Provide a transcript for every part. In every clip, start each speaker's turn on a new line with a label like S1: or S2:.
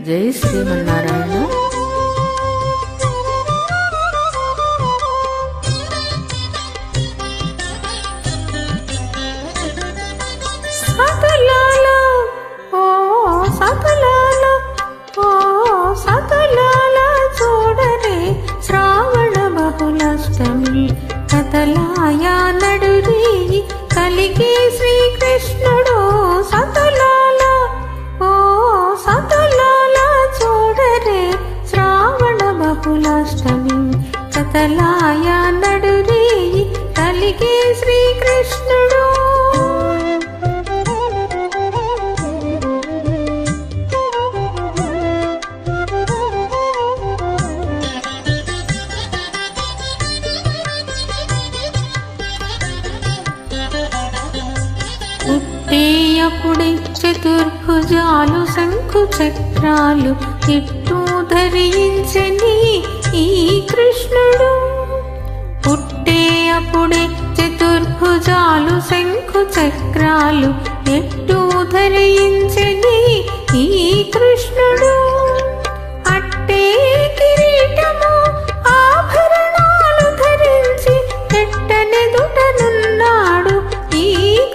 S1: జై శ్రీమన్నారాయణ.
S2: సతలాల ఓ సతలాల ఓ సతలాల చూడరే శ్రావణ బహుళాష్టమి కథలాయా నడురి కలిగి శ్రీకృష్ణుడు. సతలాల ఓ సతలాల చూడరే శ్రావణ బహుళాష్టమి కథలాయా నడురి కలిగి శ్రీకృష్ణుడు. పుట్టేయప్పుడే చతుర్భుజాలు శంఖు చక్రాలు ఇట్టు ధరించని ఈ కృష్ణుడు. పుట్టేయప్పుడే చతుర్భుజాలు శంఖు చక్రాలు ఎట్టు ధరించని ఈ కృష్ణుడు. అట్టే కిరీటము ఆభరణాలు ధరించి ఎట్టనెదుటనున్నాడు ఈ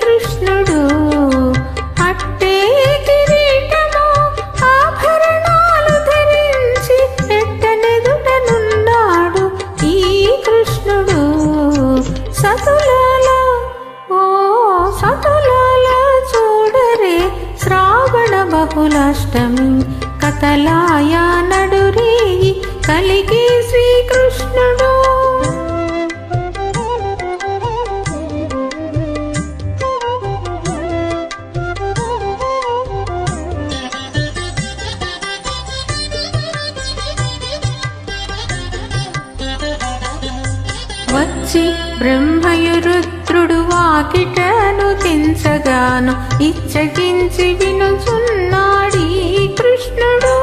S2: కృష్ణుడు. అట్టే కిరీటము ఆభరణాలు ధరించి ఎట్టనెదుటనున్నాడు ఈ కృష్ణుడు. సతులాల ఓ సతులాల చూడరే శ్రావణ బహుళాష్టమి కథలాయా నడురి కలిగి శ్రీకృష్ణుడు. వచ్చి బ్రహ్మయురుద్రుడు వాకిటను తెంచగాను ఇచ్చగించి వినుచున్నాడీ కృష్ణుడు.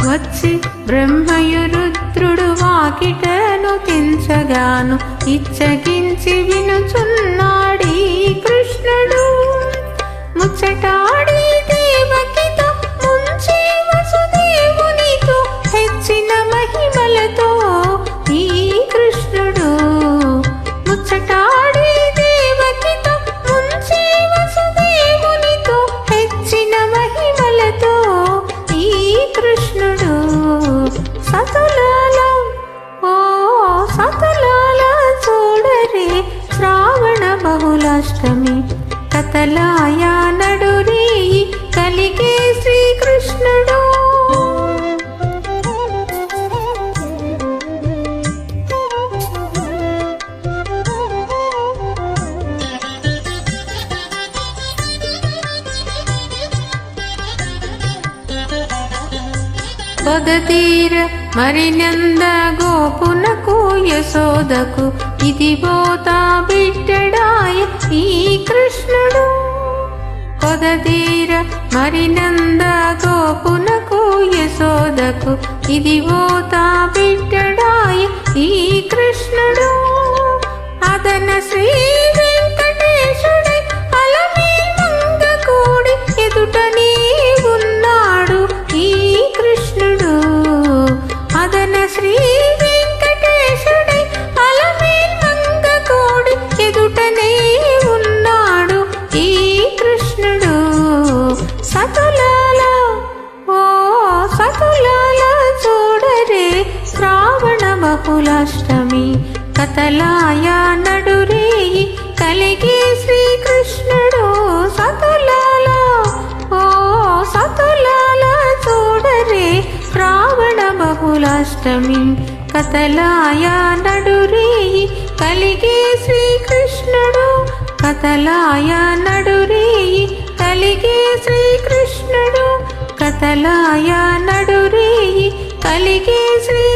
S2: వచ్చి బ్రహ్మయురుద్రుడు వాకిటను తెంచగాను ఇచ్చగించి వినుచున్నాడీ కృష్ణుడు. ముచ్చటాడి దేవకితో ముంచి వసుదేవునితో హెచ్చిన మహిమలతో ఈ కృష్ణుడు. ముచ్చటాడి దేవకితో ముంచి వసుదేవునితో హెచ్చిన మహిమలతో ఈ కృష్ణుడు. సతులాల ఓ సతులాల చూడరే శ్రావణ బహుళాష్టమి కథలాయా నడురి కలిగే శ్రీకృష్ణుడు. పొదతీర మరినంద గోపునకు యశోదకు ఇది పోతా బిడ్డడాయ ఈ కృష్ణుడు. పొదతీర మరినంద గోపునకు యశోదకు ఇది పోతా బిడ్డడాయ ఈ కృష్ణుడు. అదన శ్రీ వెంకటేశుడై అలమే మంగ కూడి ఎదుటనే ఉన్నాడు ఈ కృష్ణుడు. అదన శ్రీ వెంకటేశుడై అలమే మంగ కూడి ఎదుటనే ఉన్నాడు ఈ కృష్ణుడు. సతులాల ఓ సతులాల చూడరే శ్రావణ బహుళాష్టమి కథలాయా నడురి కలిగి శ్రీకృష్ణుడు. సతులాల ఓ సతులాల చూడరే శ్రావణ బహుళాష్టమి కథలాయా నడురి కలిగి శ్రీకృష్ణుడు. కథలాయా నడురి కలిగి శ్రీకృష్ణుడు. కథలాయా నడురి కలిగి శ్రీ